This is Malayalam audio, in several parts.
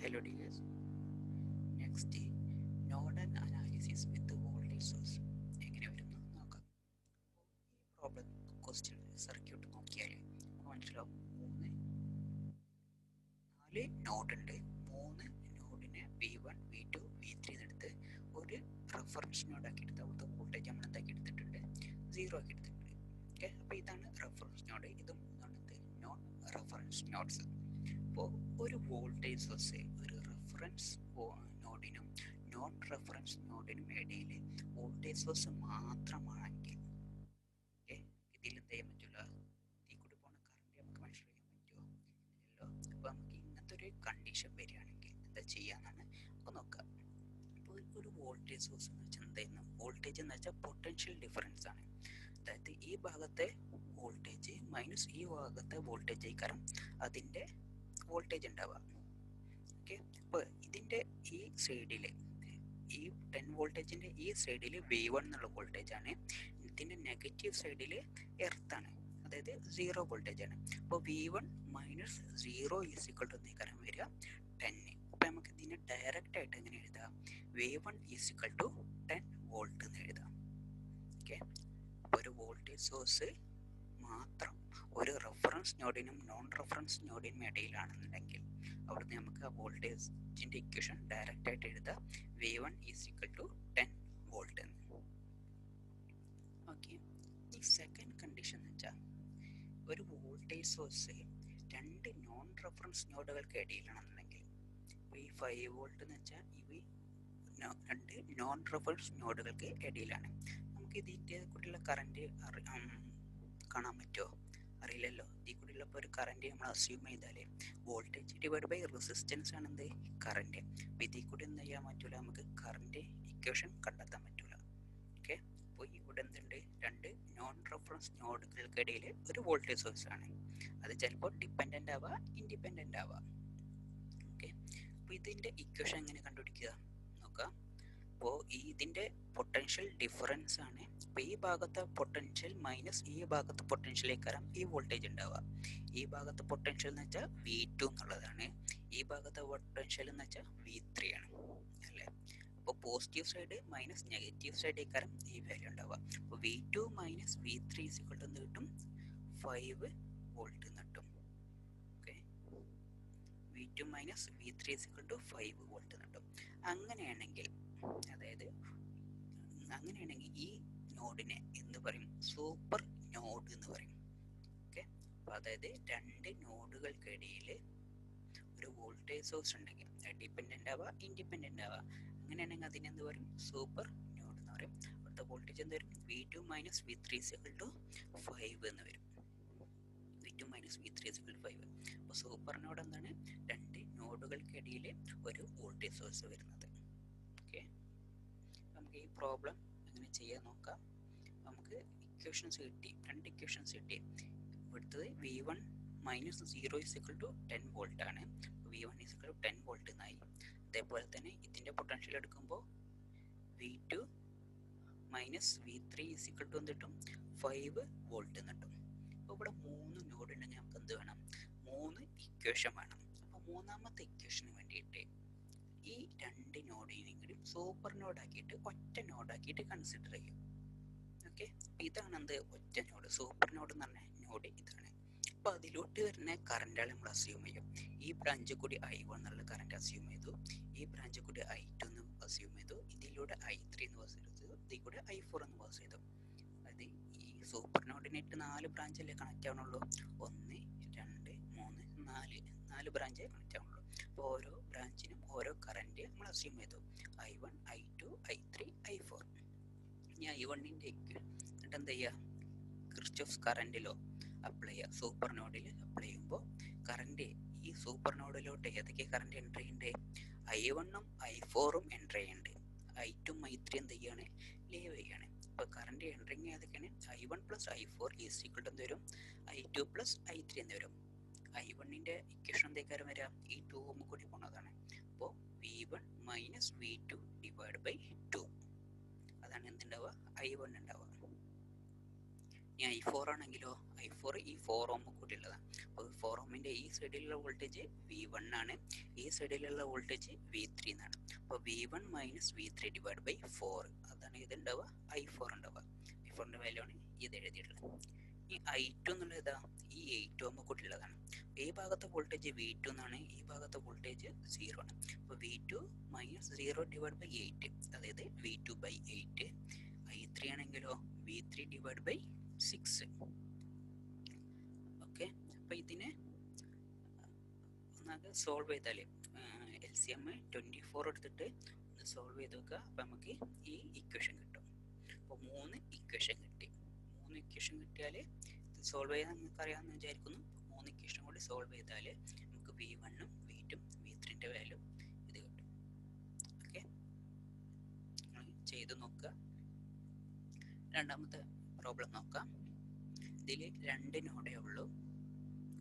Hello dears. Next nodal analysis with the voltage source. എങ്ങനെ വരുന്നു നോക്കാം. ഈ പ്രോബ്ലം ക്വസ്റ്റ്യൻ സർക്യൂട്ട് നോക്കിയാൽ നമുക്ക് മനസ്സിലാവും നാല് നോഡ് ഉണ്ട്. മൂന്ന് നോഡിനെ V1 V2 V3 എന്നെടുത്ത് ഒരു റെഫറൻസ് നോഡ് ആക്കി എടുത്ത് അവിടുത്തെ വോൾട്ടേജ് നമ്മൾ എന്താക്കി എടുത്തിട്ടുണ്ട്, 0 ആക്കി എടുത്തിട്ടുണ്ട്. ഓക്കെ, അപ്പോൾ ഇതാണ് റെഫറൻസ് നോഡ്. ഇത് മൂന്നാണ് നോൺ റെഫറൻസ് നോഡ്സ്. അപ്പോൾ ഒരു വോൾട്ടേജ് സോഴ്സ് ഒരു റെഫറൻസ് നോഡിനും നോൺ റെഫറൻസ് നോഡിനും ഇടയിൽ വോൾട്ടേജ് സോഴ്സ് മാത്രമാണെങ്കിൽ ഇതിൽ എന്ത് ചെയ്യാൻ പറ്റില്ല, ഇതിൽ കൂടി പോകുന്ന കറണ്ട് നമുക്ക് മെഷർ ചെയ്യാൻ പറ്റുമോ? ഇല്ലല്ലോ. അപ്പോൾ നമുക്ക് ഇങ്ങനത്തെ ഒരു കണ്ടീഷൻ വരികയാണെങ്കിൽ എന്താ ചെയ്യാന്നാണ് അപ്പോൾ നോക്കാം. അപ്പോൾ ഒരു വോൾട്ടേജ് സോഴ്സ് എന്ന് വെച്ചാൽ എന്തായിരുന്നു, വോൾട്ടേജ് എന്ന് വെച്ചാൽ പൊട്ടൻഷ്യൽ ഡിഫറൻസ് ആണ്. അതായത് ഈ ഭാഗത്തെ വോൾട്ടേജ് മൈനസ് ഈ ഭാഗത്തെ വോൾട്ടേജ് ആയിക്കാരം അതിൻ്റെ വോൾട്ടേജ് ഉണ്ടാവുക. ഓക്കെ, അപ്പോൾ ഇതിൻ്റെ ഈ സൈഡിൽ ഈ 10 വോൾട്ടേജിൻ്റെ ഈ സൈഡിൽ V1 എന്നുള്ള വോൾട്ടേജ് ആണ്. ഇതിൻ്റെ നെഗറ്റീവ് സൈഡിൽ എർത്താണ്, അതായത് 0 വോൾട്ടേജ് ആണ്. അപ്പോൾ V1 minus 0 is equal to എന്നേക്കാരം വരിക 10. അപ്പോൾ നമുക്ക് ഇതിനെ ഡയറക്റ്റ് ആയിട്ട് എങ്ങനെ എഴുതാം, V1 is equal to 10 volt എന്ന് എഴുതാം. ഓക്കെ, അപ്പോൾ ഒരു വോൾട്ടേജ് സോഴ്സ് മാത്രം ഒരു റെഫറൻസ് നോഡിനും നോൺ റെഫറൻസ് നോഡിനും ഇടയിലാണെന്നുണ്ടെങ്കിൽ അവിടുന്ന് നമുക്ക് ആ വോൾട്ടേജിൻ്റെ ഇക്വേഷൻ ഡയറക്റ്റ് ആയിട്ട് എഴുതാം, V1 is equal to 10 volt എന്ന്. ഓക്കെ, ഈ സെക്കൻഡ് കണ്ടീഷൻ എന്ന് വെച്ചാൽ ഒരു വോൾട്ടേജ് സോഴ്സ് രണ്ട് നോൺ റെഫറൻസ് നോഡുകൾക്ക് ഇടയിലാണെന്നുണ്ടെങ്കിൽ ഈ 5 വോൾട്ട് എന്ന് വെച്ചാൽ ഇവ രണ്ട് നോൺ റെഫറൻസ് നോഡുകൾക്ക് ഇടയിലാണ്. നമുക്ക് ഇതിൻ്റെ കൂടെയുള്ള കറണ്ട് കാണാൻ പറ്റുമോ? അറിയില്ലല്ലോ. ഇതിൽ കൂടെയുള്ള ഇപ്പോൾ ഒരു കറണ്ട് നമ്മൾ അസ്യൂം ചെയ്താൽ വോൾട്ടേജ് ഡിവൈഡ് ബൈ റെസിസ്റ്റൻസ് ആണ് എന്ത്, കറണ്ട്. അപ്പോൾ ഇതിൽ കൂടി എന്ത് ചെയ്യാൻ പറ്റില്ല, നമുക്ക് കറണ്ട് ഇക്വേഷൻ കണ്ടെത്താൻ പറ്റില്ല. ഓക്കെ, അപ്പോൾ ഇവിടെ എന്തുണ്ട്, രണ്ട് നോൺ റെഫറൻസ് നോഡുകൾക്കിടയിൽ ഒരു വോൾട്ടേജ് സോഴ്സ് ആണ്. അത് ചിലപ്പോൾ ഡിപ്പെൻഡൻ്റ് ആവുക, ഇൻഡിപെൻഡൻ്റ് ആവുക. ഓക്കെ, അപ്പോൾ ഇതിൻ്റെ ഇക്വേഷൻ എങ്ങനെ കണ്ടുപിടിക്കുക നോക്കാം. അപ്പോൾ ഇതിൻ്റെ പൊട്ടൻഷ്യൽ ഡിഫറൻസ് ആണ്. അപ്പോൾ ഈ ഭാഗത്തെ പൊട്ടൻഷ്യൽ മൈനസ് ഈ ഭാഗത്തെ പൊട്ടൻഷ്യലേക്കാരം ഈ വോൾട്ടേജ് ഉണ്ടാവുക. ഈ ഭാഗത്തെ പൊട്ടൻഷ്യൽ എന്ന് വെച്ചാൽ V2 എന്നുള്ളതാണ്, ഈ ഭാഗത്തെ പൊട്ടൻഷ്യൽ എന്ന് വെച്ചാൽ V3 ആണ് അല്ലേ. അപ്പോൾ പോസിറ്റീവ് സൈഡ് മൈനസ് നെഗറ്റീവ് സൈഡേക്കാരം ഈ വാല്യൂ ഉണ്ടാവുക. അപ്പോൾ V2 മൈനസ് V3 എന്ത് കിട്ടും, 5 വോൾട്ട് എന്ന് കിട്ടും. Okay, V2 minus V3 5 volt എന്ന് കിട്ടും. അങ്ങനെയാണെങ്കിൽ ഈ നോഡിനെ എന്ത് പറയും, സൂപ്പർ നോഡ് എന്ന് പറയും. ഓക്കെ, അപ്പോൾ അതായത് രണ്ട് നോഡുകൾക്കിടയിൽ ഒരു വോൾട്ടേജ് സോഴ്സ് ഉണ്ടെങ്കിൽ ഡിപ്പെൻഡൻ്റ് ആവുക, ഇൻഡിപെൻഡൻ്റ് ആവുക. അങ്ങനെയാണെങ്കിൽ അതിനെന്ത് പറയും, സൂപ്പർ നോഡ് എന്ന് പറയും. അവിടുത്തെ വോൾട്ടേജ് എന്ത് വരും, V2 മൈനസ് V3 5 എന്ന് വരും. V2 minus V3 5. അപ്പോൾ സൂപ്പർ നോഡ് എന്താണ്, രണ്ട് നോഡുകൾക്കിടയിൽ ഒരു വോൾട്ടേജ് സോഴ്സ് വരുന്നത്. ഓക്കെ, നമുക്ക് ഈ പ്രോബ്ലം എങ്ങനെ ചെയ്യാൻ നോക്കാം. നമുക്ക് ഇക്വേഷൻസ് കിട്ടി, രണ്ട് ഇക്വേഷൻസ് കിട്ടി. ഇവിടുത്തത് V1 minus 0 is equal to 10 volt ആണ്. V1 is equal to 10 volt എന്നായി. അതേപോലെ തന്നെ ഇതിൻ്റെ പൊട്ടൻഷ്യൽ എടുക്കുമ്പോൾ V2 minus V3 is equal to എന്ത് കിട്ടും, 5 വോൾട്ട് എന്ന് കിട്ടും. അപ്പോൾ ഇവിടെ 3 നോഡ് ഉണ്ടെങ്കിൽ നമുക്ക് എന്ത് വേണം, 3 ഇക്വേഷൻ വേണം. അപ്പോൾ മൂന്നാമത്തെ ഇക്വേഷന് വേണ്ടിയിട്ട് ഈ രണ്ട് നോഡിനെങ്കിലും സൂപ്പർ നോഡാക്കിയിട്ട് ഒറ്റ നോഡാക്കിയിട്ട് കൺസിഡർ ചെയ്യും. ഓക്കെ, അപ്പോൾ ഇതാണ് എന്ത്, ഒറ്റ നോഡ്. സൂപ്പർ നോഡ് എന്ന് പറഞ്ഞ നോഡ് ഇതാണ്. അപ്പോൾ അതിലോട്ട് വരുന്ന കറണ്ടുകൾ നമ്മൾ അസ്യൂം ചെയ്യും. ഈ ബ്രാഞ്ചിൽ കൂടി I1 എന്നുള്ള കറണ്ട് അസ്യൂം ചെയ്തു, ഈ ബ്രാഞ്ചിൽ കൂടി I2 എന്ന് അസ്യൂം ചെയ്തു, ഇതിലൂടെ I3 എന്ന് പാസ് ചെയ്തു, ഇതിൽ കൂടെ I4 എന്ന് പാസ് ചെയ്തു. അതായത് ഈ സൂപ്പർ നോഡിനായിട്ട് 4 ബ്രാഞ്ചല്ലേ കണക്റ്റ് ആവണുള്ളൂ, 1 2 3 4 ബ്രാഞ്ചേ കണക്റ്റ് ആവുള്ളൂ. അപ്പോൾ ഓരോ ബ്രാഞ്ചിനും ഓരോ കറണ്ട് നമ്മൾ അസ്യൂം ചെയ്തു, I1 I2 I3 I4. ഇനി I1ൻ്റെ എന്നിട്ട് എന്ത് ചെയ്യുക, കിർച്ചോഫ്സ് കറണ്ട് ലോ അപ്ലൈ ചെയ്യുക. സൂപ്പർ നോഡിൽ അപ്ലൈ ചെയ്യുമ്പോൾ കറണ്ട് ഈ സൂപ്പർ നോഡിലോട്ട് ഏതൊക്കെ കറണ്ട് എൻ്റർ ചെയ്യേണ്ടത്, I1ഉം I4ഉം എൻ്റർ ചെയ്യുന്നുണ്ട്, I2 I3 എന്ത് ചെയ്യുകയാണ്, ലീവ് ചെയ്യുകയാണ്. ഇപ്പോൾ കറണ്ട് എൻ്ററിങ് ഏതൊക്കെയാണ്, I1 plus I4 is equal to എന്ത് വരും, I2 പ്ലസ് I3 എന്ന് വരും. I1ൻ്റെ ഇക്വേഷൻ എന്തേക്കാരം വരിക, ഈ 2 കൂടി പോണതാണ്. അപ്പോൾ V1 minus V2 divide by 2 അതാണ് എന്തുണ്ടാവുക, I1 ഉണ്ടാവുക. ഇനി I4 ആണെങ്കിലോ, I4 ഈ 4 കൂടി ഉള്ളതാണ്. അപ്പോൾ അപ്പോൾ 4 ഓമിൻ്റെ ഈ സൈഡിലുള്ള വോൾട്ടേജ് V1 ആണ്, ഈ സൈഡിലുള്ള വോൾട്ടേജ് V3 എന്നാണ്. അപ്പോൾ V1 minus V3 divide by 4, അതാണ് ഇത് ഉണ്ടാവുക, I4 ഉണ്ടാവുക. I4ൻ്റെ വാല്യൂ ആണ് ഇത് എഴുതിയിട്ടുള്ളത്. ഈ I2 എന്നുള്ളത് ഏതാ, ഈ 8 ഓം കൂട്ടിയുള്ളതാണ്. ഈ ഭാഗത്തെ വോൾട്ടേജ് V2 എന്നാണ്, ഈ ഭാഗത്തെ വോൾട്ടേജ് 0 ആണ്. അപ്പോൾ V2 മൈനസ് 0 ഡിവൈഡ് ബൈ 8, അതായത് V2 ബൈ 8. I3 ആണെങ്കിലോ V3 ഡിവൈഡ് ബൈ 6. ഓക്കെ, അപ്പോൾ ഇതിനെ ഒന്നത് സോൾവ് ചെയ്താൽ LCM 24 എടുത്തിട്ട് ഒന്ന് സോൾവ് ചെയ്ത് നോക്കുക. അപ്പോൾ നമുക്ക് ഈ ഇക്വേഷൻ കിട്ടും. അപ്പോൾ 3 ഇക്വേഷൻ കിട്ടി. 3 ഇക്വേഷൻ കിട്ടിയാൽ ഇത് സോൾവ് ചെയ്യാൻ നിങ്ങൾക്ക് അറിയാമെന്ന് വിചാരിക്കുന്നു. 3 ഇക്വേഷൻ കൂടി സോൾവ് ചെയ്താൽ നമുക്ക് V1 ഉം V2 V3ൻ്റെ വാല്യൂ ഇത് കിട്ടും. ഓക്കെ, നിങ്ങൾ ചെയ്ത് നോക്കുക. രണ്ടാമത്തെ പ്രോബ്ലം നോക്കാം. ഇതിൽ 2 നോഡേ ഉള്ളൂ.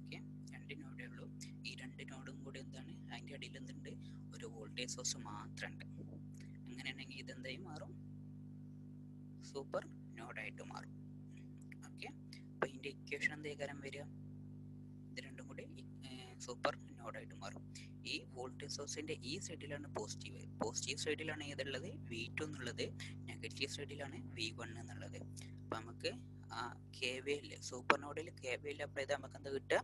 ഓക്കെ, 2 നോഡേ ഉള്ളൂ. ഈ 2 നോഡും കൂടി എന്താണ്, അതിൻ്റെ അടിയിൽ എന്തുണ്ട്, ഒരു വോൾട്ടേജ് സോഴ്സ് മാത്രമുണ്ട്. അങ്ങനെയാണെങ്കിൽ ഇതെന്തായി മാറും, സൂപ്പർ നോഡായിട്ട് മാറും. ഓക്കെ, അപ്പോൾ ഇതിൻ്റെ ഇക്വേഷൻ എന്തേക്കാരം വരിക, ഇത് രണ്ടും കൂടി സൂപ്പർ നോഡായിട്ട് മാറും. ഈ വോൾട്ടേജ് സോഴ്സിൻ്റെ ഈ സൈഡിലാണ് പോസിറ്റീവ് സൈഡിലാണ് ഏതുള്ളത്, V2 എന്നുള്ളത്. നെഗറ്റീവ് സൈഡിലാണ് V1 എന്നുള്ളത്. അപ്പോൾ നമുക്ക് KVL സൂപ്പർ നോഡിൽ KVL അപ്ലൈ ചെയ്താൽ നമുക്ക് എന്താ കിട്ടുക,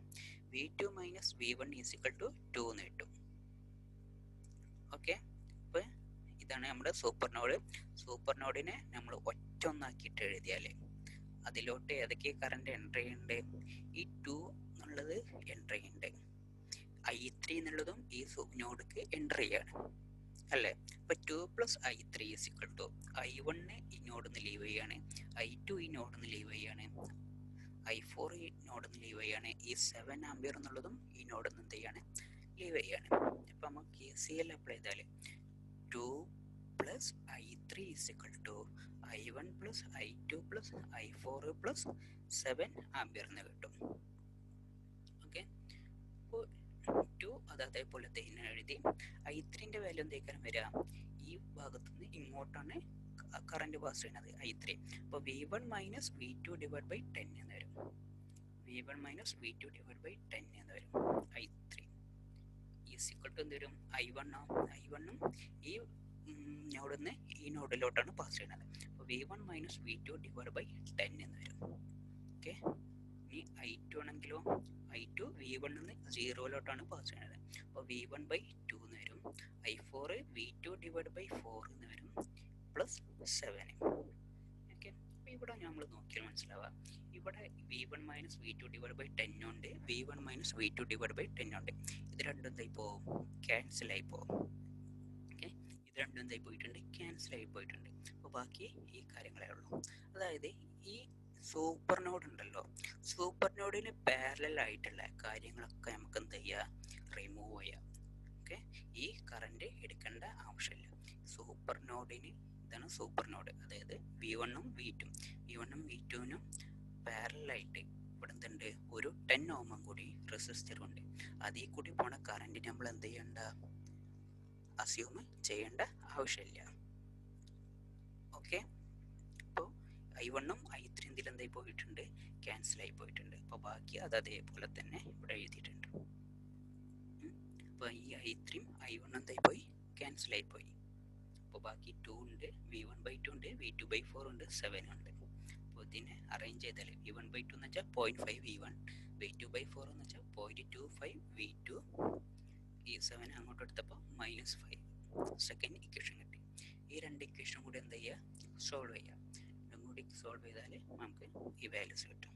V2 minus V1 is equal to 2 എന്ന് കിട്ടും. ഓക്കെ, അപ്പോൾ ഇതാണ് നമ്മുടെ സൂപ്പർ നോഡ്. സൂപ്പർ നോഡിനെ നമ്മൾ ഒറ്റ ഒന്നാക്കിയിട്ട് എഴുതിയാൽ അതിലോട്ട് ഏതൊക്കെ കറണ്ട് എൻ്റർ ചെയ്യുന്നുണ്ട്, ഈ 2 എന്നുള്ളത് എൻ്റർ ചെയ്യുന്നുണ്ട്, I3 എന്നുള്ളതും ഈ നോഡിക്ക് എൻ്റർ ചെയ്യാണ് അല്ലേ. അപ്പോൾ 2 plus I3 is equal to I1 ഈ നോഡിന്ന് ലീവ് ചെയ്യാണ്, I2 ഈ നോഡിന്ന് ലീവ് ചെയ്യാണ്, I4 ഈ നോഡിന്ന് ലീവ് ചെയ്യാണ്, ഈ 7 ആംപിയർ എന്നുള്ളതും ഈ നോഡിന്ന് എന്ത് ചെയ്യാണ്, ലീവ് ചെയ്യാണ്. അപ്പോൾ നമുക്ക് KCL അപ്ലൈ ചെയ്താൽ 2 plus I3 is equal to I1 plus I2 plus I4 plus 7 ampere എന്ന് കിട്ടും. ഓക്കെ, അപ്പോൾ 2 അത് അതേപോലെ തന്നെ എഴുതി. I3ൻ്റെ വാല്യൂ എന്തേക്കാരം വരിക, ഈ ഭാഗത്തു നിന്ന് ഇങ്ങോട്ടാണ് കറണ്ട് പാസ് ചെയ്യുന്നത് I3. അപ്പോൾ V1 minus V2 divide by 10 എന്ന് വരും. V1 minus V2 divide by 10 എന്ന് വരും. I3 ഈസിക്വൽ ടു എന്ത് വരും, I1 ഉം ഈ നോഡിന്ന് ഈ നോഡിലോട്ടാണ് പാസ് ചെയ്യുന്നത്. അപ്പോൾ V1 minus V2 divide by 10 എന്ന് വരും. ഓക്കെ, ഇനി I2 ആണെങ്കിലോ I2 V1 നിന്ന് 0ലോട്ടാണ് പാസ് ചെയ്യുന്നത്. അപ്പോൾ V1 ബൈ 2 എന്ന് വരും. I4 V2 ഡിവൈഡ് ബൈ 4 എന്ന് വരും, പ്ലസ് 7. ഓക്കെ, അപ്പോൾ ഇവിടെ നമ്മൾ നോക്കിയാൽ മനസ്സിലാവുക, ഇവിടെ V1 minus V2 divide by 10 ഉണ്ട്, V1 minus V2 divide by 10 ഉണ്ട്. ഇത് രണ്ടും എന്തായി പോകും, ക്യാൻസലായി പോകും. ഓക്കെ, ഇത് രണ്ടും എന്തായി പോയിട്ടുണ്ട്, ക്യാൻസലായി പോയിട്ടുണ്ട്. അപ്പോൾ ബാക്കി ഈ കാര്യങ്ങളേ ഉള്ളൂ. അതായത് ഈ സൂപ്പർ നോഡ് ഉണ്ടല്ലോ, സൂപ്പർ നോഡിന് പാരലൽ ആയിട്ടുള്ള കാര്യങ്ങളൊക്കെ നമുക്ക് എന്ത് ചെയ്യുക, റിമൂവ് ചെയ്യാം. ഓക്കെ, ഈ കറണ്ട് എടുക്കേണ്ട ആവശ്യമില്ല. സൂപ്പർ നോഡിന് ഇതാണ് സൂപ്പർ നോഡ്, അതായത് V1 ഉം V2 നും പാരലായിട്ട് ഇവിടെ എന്തുണ്ട്, ഒരു 10 ഓമും കൂടി റെസിസ്റ്റർ ഉണ്ട്. അതിൽ കൂടി പോണ കറണ്ട് നമ്മൾ എന്ത് ചെയ്യേണ്ട, അസ്യൂം ചെയ്യേണ്ട ആവശ്യമില്ല. ഓക്കെ, അപ്പോൾ I1 ഉം I3 ഇതിൽ എന്തായി പോയിട്ടുണ്ട്, ക്യാൻസലായി പോയിട്ടുണ്ട്. അപ്പോൾ ബാക്കി അത് അതേപോലെ തന്നെ ഇവിടെ എഴുതിയിട്ടുണ്ട്. അപ്പോൾ ഈ I3 I1 എന്തായി പോയി, ക്യാൻസലായി പോയി. അപ്പോൾ ബാക്കി 2 ഉണ്ട്, V1 ബൈ 2 ഉണ്ട്, V2 ബൈ 4 ഉണ്ട്, 7 ഉണ്ട്. അപ്പോൾ ഇതിനെ അറേഞ്ച് ചെയ്താൽ V1 ബൈ 2 എന്ന് വെച്ചാൽ 0.5 V1, V2 ബൈ 4 എന്ന് വെച്ചാൽ 0.25 V2, ഈ 7 അങ്ങോട്ട് എടുത്തപ്പോൾ -5. സെക്കൻഡ് ഇക്വേഷൻ കിട്ടി. ഈ 2 ഇക്വേഷൻ കൂടി എന്താ ചെയ്യുക, സോൾവ് ചെയ്യുക. ഇതും കൂടി സോൾവ് ചെയ്താൽ നമുക്ക് ഈ വാല്യൂസ് കിട്ടും.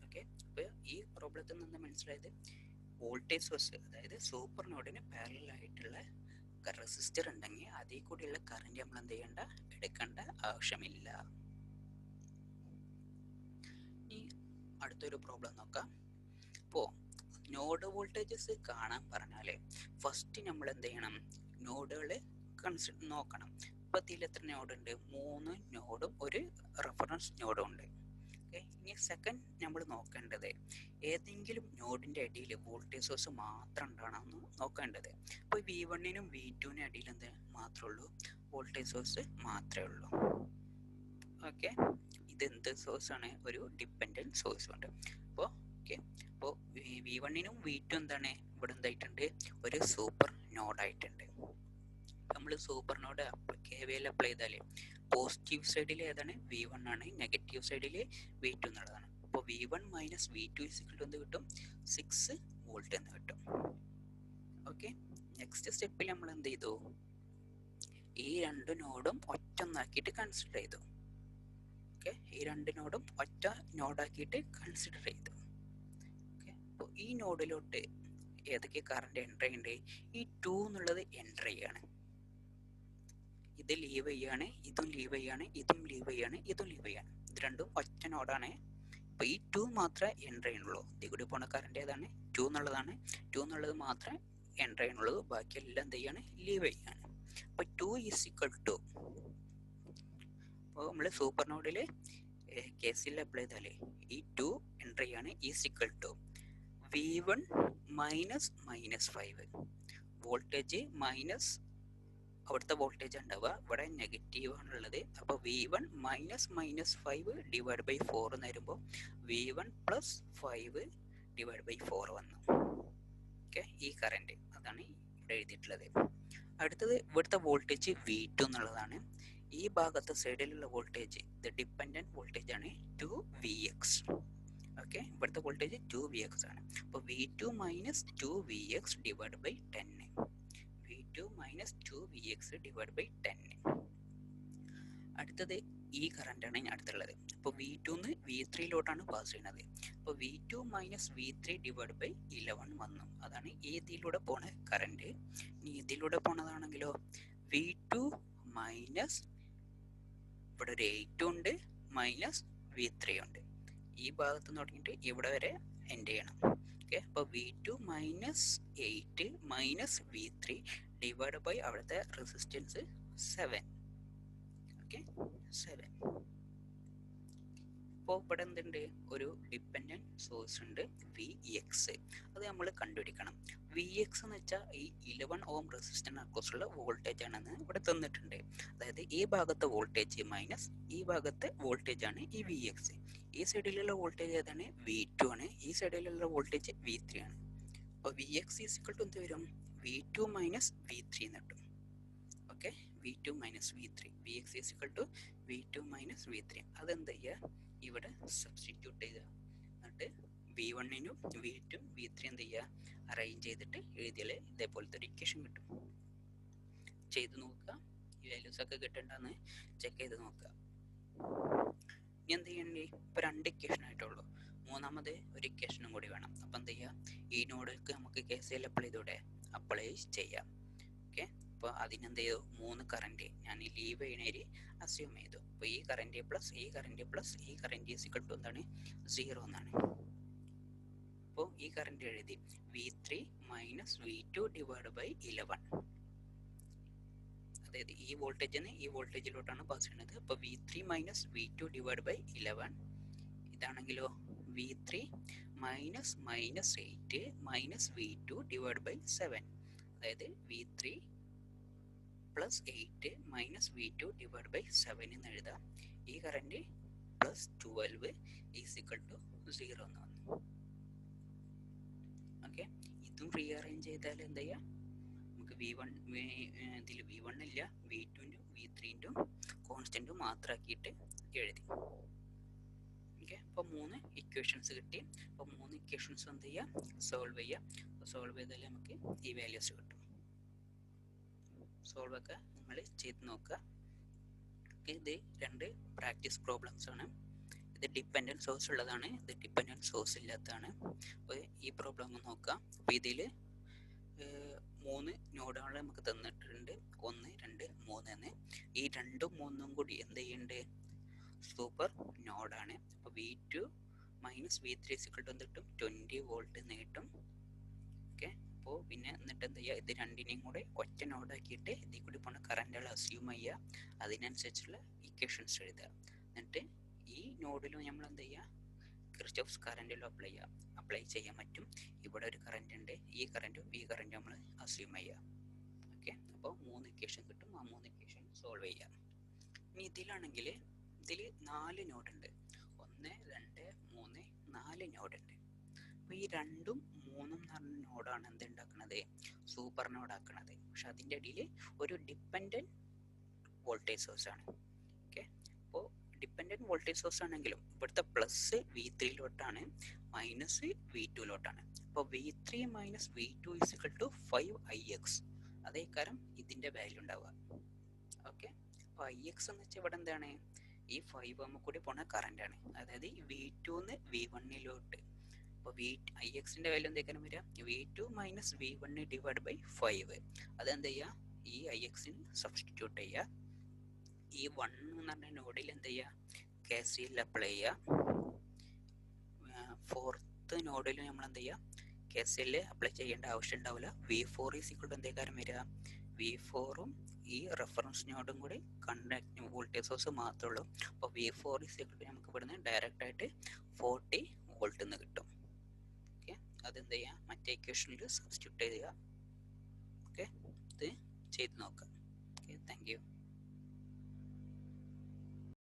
ഓക്കെ, അപ്പോൾ ഈ പ്രോബ്ലത്തിൽ നിന്ന് മനസ്സിലായത്, വോൾട്ടേജ് സോഴ്സ് അതായത് സൂപ്പർ നോഡിന് പാരലൽ ആയിട്ടുള്ള റെസിസ്റ്റർ ഉണ്ടെങ്കിൽ അതിൽ കൂടിയുള്ള കറണ്ട് നമ്മൾ എന്ത് ചെയ്യേണ്ട, എടുക്കേണ്ട ആവശ്യമില്ല. ഈ അടുത്തൊരു പ്രോബ്ലം നോക്കാം. അപ്പോൾ നോഡ് വോൾട്ടേജസ് കാണാൻ പറഞ്ഞാൽ ഫസ്റ്റ് നമ്മൾ എന്ത് ചെയ്യണം, നോഡുകൾ നോക്കണം. ഇപ്പോൾ ഇതിൽ എത്ര നോഡുണ്ട്, 3 നോഡും ഒരു റെഫറൻസ് നോഡും ഉണ്ട്. ഓക്കെ, ഇനി സെക്കൻഡ് നമ്മൾ നോക്കേണ്ടത് ഏതെങ്കിലും നോഡിൻ്റെ അടിയിൽ വോൾട്ടേജ് സോഴ്സ് മാത്രം ഉണ്ടാണെന്ന് നോക്കേണ്ടത്. ഇപ്പോൾ V1നും V2നും അടിയിൽ എന്ത് മാത്രമേ ഉള്ളൂ, വോൾട്ടേജ് സോഴ്സ് മാത്രമേ ഉള്ളൂ. ഓക്കെ, ഇതെന്ത് സോഴ്സാണ്, ഒരു ഡിപ്പെൻഡൻറ്റ് സോഴ്സ് ഉണ്ട്. അപ്പോൾ ഓക്കെ. അപ്പോൾ V1നും V2 എന്താണ് ഇവിടെ എന്തായിട്ടുണ്ട്, ഒരു സൂപ്പർ നോഡായിട്ടുണ്ട്. നമ്മൾ സൂപ്പർ നോഡ് KVL അപ്ലൈ ചെയ്താൽ പോസിറ്റീവ് സൈഡിൽ ഏതാണ്, V1 ആണ്, നെഗറ്റീവ് സൈഡിൽ V2 എന്നുള്ളതാണ്. അപ്പോൾ V1 മൈനസ് V2 എന്ത് കിട്ടും, 6 വോൾട്ട് എന്ന് കിട്ടും. ഓക്കെ. നെക്സ്റ്റ് സ്റ്റെപ്പിൽ നമ്മൾ എന്ത് ചെയ്തു, ഈ രണ്ട് നോഡും ഒറ്റൊന്നാക്കിയിട്ട് കൺസിഡർ ചെയ്തു. ഓക്കെ. ഈ രണ്ട് നോഡും ഒറ്റ നോഡാക്കിയിട്ട് കൺസിഡർ ചെയ്തു. ഓക്കെ. അപ്പോൾ ഈ നോഡിലോട്ട് ഏതൊക്കെ കറണ്ട് എൻ്റർ ചെയ്യുന്നുണ്ട്, ഈ 2 എന്നുള്ളത് എൻ്റർ ചെയ്യാണ്. ഇത് ലീവ് ചെയ്യാണ്, ഇതും ലീവ് ചെയ്യാണ്, ഇതും ലീവ് ചെയ്യാണ്, ഇതും ലീവ് ചെയ്യാണ്. ഇത് രണ്ടും ഒറ്റ നോഡാണ്. അപ്പോൾ ഈ 2 മാത്രമേ എൻ്റർ ചെയ്യുന്നുള്ളൂ. ഇതിൽ കൂടി പോണ കറണ്ട് ഏതാണ്, 2 എന്നുള്ളതാണ്. 2 എന്നുള്ളത് മാത്രമേ എൻ്റർ ചെയ്യുന്നുള്ളൂ, ബാക്കിയെല്ലാം എന്ത് ചെയ്യാണ്, ലീവ് ചെയ്യാണ്. അപ്പോൾ 2 ഈസ് ഈക്വൽ ടു, അപ്പോൾ നമ്മൾ സൂപ്പർ നോഡിൽ KCL അപ്ലൈ ചെയ്താൽ ഈ 2 എൻ്റർ ചെയ്യാണ്, is equal to V1 minus -5. Voltage minus, അവിടുത്തെ വോൾട്ടേജ് ഉണ്ടാവുക, ഇവിടെ നെഗറ്റീവ് ആണുള്ളത്. അപ്പോൾ V1 മൈനസ് -5 ഡിവൈഡ് ബൈ 4 എന്ന് വരുമ്പോൾ V1 പ്ലസ് 5 ഡിവൈഡ് ബൈ 4 വന്നു. ഓക്കെ. ഈ കറണ്ട് അതാണ് ഇവിടെ എഴുതിയിട്ടുള്ളത്. അടുത്തത് ഇവിടുത്തെ വോൾട്ടേജ് V2 എന്നുള്ളതാണ്. ഈ ഭാഗത്തെ സൈഡിലുള്ള വോൾട്ടേജ് ഇത് ഡിപ്പെൻഡൻറ്റ് വോൾട്ടേജ് ആണ് 2Vx. ഓക്കെ. ഇവിടുത്തെ വോൾട്ടേജ് 2Vx ആണ്. അപ്പോൾ V2 minus 2Vx divide by 10. V2 minus 2Vx divide by 10. അടുത്തത് ഈ കറണ്ടാണ് അടുത്തുള്ളത്. അപ്പോൾ V2 ന്ന് V3ലോട്ടാണ് പാസ് ചെയ്യുന്നത്. അപ്പോൾ V2 minus V3 divide by 11 വന്നു. അതാണ് ഇതിലൂടെ പോണ കറണ്ട്. ഇനി ഇതിലൂടെ പോണതാണെങ്കിലോ V2 മൈനസ്, ഇവിടെ ഒരു 8 ഉണ്ട്, മൈനസ് V3 ഉണ്ട്. ഈ ഭാഗത്ത് തുടങ്ങിയിട്ട് ഇവിടെ വരെ എൻഡ് ചെയ്യണം. ഓക്കെ. അപ്പോൾ V2 minus 8 minus V3 divide by അവിടുത്തെ റെസിസ്റ്റൻസ് 7. ഓക്കെ, 7. അപ്പോൾ ഇവിടെ എന്തുണ്ട്, ഒരു ഡിപ്പെൻഡൻറ്റ് സോഴ്സ് ഉണ്ട് Vx. അത് നമ്മൾ കണ്ടുപിടിക്കണം. Vx എന്ന് വെച്ചാൽ ഈ 11 ഓം റെസിസ്റ്ററിന് അക്രോസുള്ള വോൾട്ടേജ് ആണെന്ന് ഇവിടെ തന്നിട്ടുണ്ട്. അതായത് ഈ ഭാഗത്തെ വോൾട്ടേജ് മൈനസ് ഈ ഭാഗത്തെ വോൾട്ടേജ് ആണ് ഈ Vx. ഈ സൈഡിലുള്ള വോൾട്ടേജ് ഏതാണ്, V2 ആണ്. ഈ സൈഡിലുള്ള വോൾട്ടേജ് V3 ആണ്. അപ്പോൾ Vx ഈസ് ഈക്വൽ ടു എന്ത് വരും, V2 മൈനസ് V3 എന്ന് കിട്ടും. Okay. V2 minus V3, Vx is equal to V2 minus V3. അതെന്ത് ചെയ്യുക, ഇവിടെ സബ്സ്റ്റിറ്റ്യൂട്ട് ചെയ്യുക. എന്നിട്ട് V1നും V2 V3 എന്ത് ചെയ്യുക, അറേഞ്ച് ചെയ്തിട്ട് എഴുതിയാൽ ഇതേപോലത്തെ ഒരു ഇക്വേഷൻ കിട്ടും. ചെയ്ത് നോക്കുക, ഈ വാല്യൂസ് ഒക്കെ കിട്ടണ്ടെന്ന് ചെക്ക് ചെയ്ത് നോക്കുക. ഇനി എന്ത് ചെയ്യണ്ടേ, ഇപ്പോൾ 2 ഇക്വേഷൻ ആയിട്ടുള്ളൂ. മൂന്നാമത് ഒരു ഇക്വേഷനും കൂടി വേണം. അപ്പം എന്ത് ചെയ്യുക, ഈ നോഡിലേക്ക് നമുക്ക് KCL അപ്ലൈ ചെയ്തൂടെ, അപ്ലൈ ചെയ്യാം. ഓക്കെ. അപ്പോൾ അതിനെന്ത് ചെയ്തു, 3 കറണ്ട് ഞാൻ ലീവ് ചെയ്യണേര് അസ്യൂം ചെയ്തു. അപ്പോൾ ഈ കറണ്ട് പ്ലസ് ഈ കറണ്ട് പ്ലസ് ഈ കറണ്ട് ഈസ് ഈക്വൽ ടു എന്താണ്, 0 എന്നാണ്. അപ്പോൾ ഈ കറണ്ട് എഴുതി V3 minus V2 divide by 11. അതായത് ഈ വോൾട്ടേജിൽ നിന്ന് ഈ വോൾട്ടേജിലോട്ടാണ് പാസ് ചെയ്യുന്നത്. അപ്പോൾ V3 minus V2 divide by 11. ഇതാണെങ്കിലോ V3 minus -8 minus V2 divide by 7. അതായത് V3 plus 8 minus V2 divide by 7 എന്ന് എഴുതാം. ഈ current plus 12 is equal to 0 എന്ന് വന്നു. ഓക്കെ. ഇതും റീ അറേഞ്ച് ചെയ്താൽ എന്താ ചെയ്യുക, നമുക്ക് V1 ഇതിൽ V1 ഇല്ല, V2ൻ്റെയും V3ൻ്റെയും കോൺസ്റ്റൻറ്റും മാത്രമാക്കിയിട്ട് എഴുതി. ഓക്കെ. അപ്പോൾ 3 ഇക്വേഷൻസ് കിട്ടി. അപ്പോൾ 3 ഇക്വേഷൻസ് എന്ത് ചെയ്യുക, സോൾവ് ചെയ്യുക. സോൾവ് ചെയ്താൽ നമുക്ക് ഈ വാല്യൂസ് കിട്ടും. സോൾവ് ഒക്കെ നിങ്ങൾ ചെയ്ത് നോക്കുക. ഓക്കെ. ഇത് 2 പ്രാക്ടീസ് പ്രോബ്ലംസ് ആണ്. ഇത് ഡിപ്പെൻഡൻറ്റ് സോഴ്സ് ഉള്ളതാണ്, ഇത് ഡിപ്പെൻഡൻറ്റ് സോഴ്സ് ഇല്ലാത്തതാണ്. അപ്പോൾ ഈ പ്രോബ്ലം ഒന്ന് നോക്കുക. അപ്പോൾ ഇതിൽ 3 നോഡുകൾ നമുക്ക് തന്നിട്ടുണ്ട്, 1 2 3 എന്ന്. ഈ 2ഉം 3ഉം കൂടി എന്ത് ചെയ്യുന്നുണ്ട്, സൂപ്പർ നോഡാണ്. അപ്പോൾ V2 minus V3 equal to എന്ത് കിട്ടും, 20 വോൾട്ട് എന്ന് കിട്ടും. ഓക്കെ. അപ്പോൾ പിന്നെ എന്നിട്ട് എന്ത് ചെയ്യുക, ഇത് രണ്ടിനെയും കൂടെ ഒറ്റ നോഡാക്കിയിട്ട് ഇതിൽ കൂടി പോണ കറണ്ടുകൾ അസ്യൂം ചെയ്യുക, അതിനനുസരിച്ചുള്ള ഇക്വേഷൻസ് എഴുതുക. എന്നിട്ട് ഈ നോഡിലും നമ്മൾ എന്ത് ചെയ്യുക, കിർച്ചോഫ്സ് കറണ്ട് ലോ അപ്ലൈ ചെയ്യാൻ പറ്റും. ഇവിടെ ഒരു കറണ്ട് ഉണ്ട്, ഈ കറണ്ടും ഈ കറണ്ടും നമ്മൾ അസ്യൂം ചെയ്യുക. ഓക്കെ. അപ്പോൾ 3 ഇക്വേഷൻ കിട്ടും. ആ 3 ഇക്വേഷൻ സോൾവ് ചെയ്യാം. ഇനി ഇതിലാണെങ്കിൽ ഇതിൽ 4 നോഡ് ഉണ്ട്. 1 2 3 4 നോഡ് ഉണ്ട്. അപ്പോൾ ഈ 2ഉം 3ഉം എന്ന് പറഞ്ഞ നോഡാണ് എന്തുണ്ടാക്കുന്നത്, സൂപ്പർ നോഡ് ആക്കണത്. പക്ഷെ അതിൻ്റെ ഇടയിൽ ഒരു ഡിപ്പെൻഡൻറ്റ് വോൾട്ടേജ് സോഴ്സ് ആണ്. ഓക്കെ, അപ്പോൾ ഡിപ്പെൻഡൻറ്റ് വോൾട്ടേജ് സോഴ്സ് ആണെങ്കിലും ഇവിടുത്തെ പ്ലസ് V3 മൈനസ് V2 അപ്പോൾ V3 മൈനസ് V2 = 5Ix. അതേ കാരം ഇതിൻ്റെ വാല്യൂ ഉണ്ടാവുക. ഓക്കെ, അപ്പോൾ Ix എന്ന് വെച്ചാൽ ഇവിടെ എന്താണ്, ഈ 5 ohm കൂടി പോണ കറണ്ട് ആണ്. അതായത് V2 V1 അപ്പോൾ Ixൻ്റെ വാല്യൂ എന്തായിരിക്കും വരിക, V2 മൈനസ് V1 / 5. അതെന്ത് ചെയ്യുക, ഈ Ixന് സബ്സ്റ്റിറ്റ്യൂട്ട് ചെയ്യുക. ഈ 1 എന്ന് പറഞ്ഞ നോഡിൽ എന്ത് ചെയ്യുക, KCL അപ്ലൈ ചെയ്യുക. 4th നോഡിൽ നമ്മൾ എന്ത് ചെയ്യുക, KCL അപ്ലൈ ചെയ്യേണ്ട ആവശ്യം ഉണ്ടാവില്ല. V4 = എന്തേക്കാരം വരിക, V4ഉം ഈ റെഫറൻസ് നോഡും കൂടി കണ്ടക്ട് വോൾട്ടേജ് സോഴ്സ് മാത്രമേ ഉള്ളൂ. അപ്പോൾ V4 = നമുക്ക് ഇവിടുന്ന് ഡയറക്റ്റ് ആയിട്ട് 40 വോൾട്ട് എന്ന് കിട്ടും. ഓക്കെ, അതെന്ത് ചെയ്യുക, മറ്റേ ഇക്വേഷനിൽ സബ്സ്റ്റിറ്റ്യൂട്ട് ചെയ്യുക. ഓക്കെ, ഇത് ചെയ്ത് നോക്കാം. Okay, thank you.